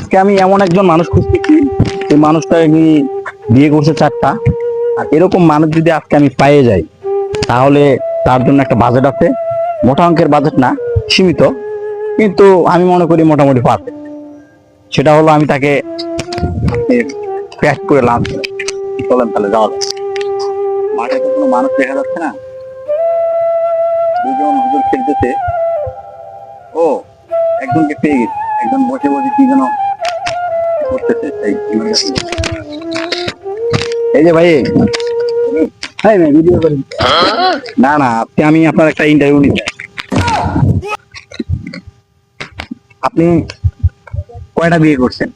আজকে আমি এমন একজন মানুষ খুঁজতেছি, সেই মানুষটা আমি বিয়ে করছে 4টা। আর এরকম মানুষ যদি আজকে আমি পেয়ে যাই, তাহলে তার জন্য একটা বাজেট আছে। মোটা অঙ্কের বাজেট না, সীমিত, কিন্তু আমি মনে করি মোটামুটি পারফেক্ট। সেটা হলো আমি তাকে প্যাক করে লাঞ্চ। চলেন তাহলে যাওয়া যাক। মাঠে তো কোনো মানুষ দেখা যাচ্ছে না, দুজন হুজুর খেলতেছে। ও, একজনকে পেয়ে গেছে, একজন বসে বসে কি যেন করতেছে। এই যে ভাই, হ্যাঁ ভাই, ভিডিও করি। না না, আজকে আমি আপনার একটা ইন্টারভিউ নিতে চাই। আপনি কয়টা বিয়ে করছেন?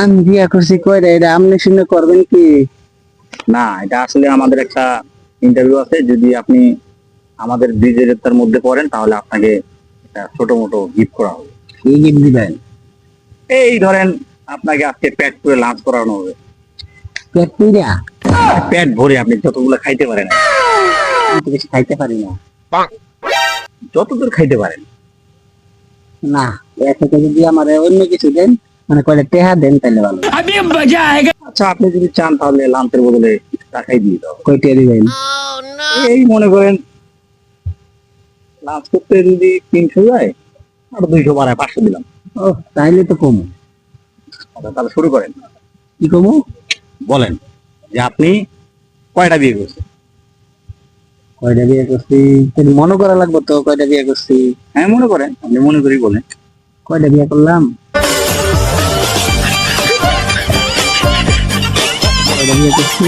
আমি বিয়া করছি কয়টা, এটা আপনি শুনে করবেন কি? না, এটা আসলে আমাদের একটা ইন্টারভিউ আছে। যদি আপনি আমাদের বিজেতার মধ্যে পড়েন, তাহলে আপনাকে একটা ছোট মোটো গিফট করা হবে। কি গিফট দিবেন? এই ধরেন, আপনাকে আজকে পেট করে লাঞ্চ করানো হবে। পেট পুইরা? পেট ভরে আপনি যতগুলো খাইতে পারেন। আমি তো বেশি খাইতে পারি না। যতদূর খাইতে পারেন। না, এর থেকে যদি আমার অন্য কিছু দেন, মানে কয়টা টেহা দেন, তাহলে ভালো। আচ্ছা, আপনি যদি চান তাহলে লাঞ্চের বদলে টাকাই দিয়ে দাও। কয়টা দিবেন? এই মনে করেন, লাঞ্চ করতে যদি 300 যায়, আর 200 বাড়ায় 500 দিলাম। ও, তাইলে তো কম। আচ্ছা, তাহলে শুরু করেন। কি কমু? বলেন যে আপনি কয়টা বিয়ে করছেন? কয়টা বিয়ে করছি তাহলে মনে করা লাগবে তো, কয়টা বিয়ে করছি। হ্যাঁ, মনে করেন, আপনি মনে করি বলেন। কয়টা বিয়ে করলাম? কয়টা বিয়ে করছি?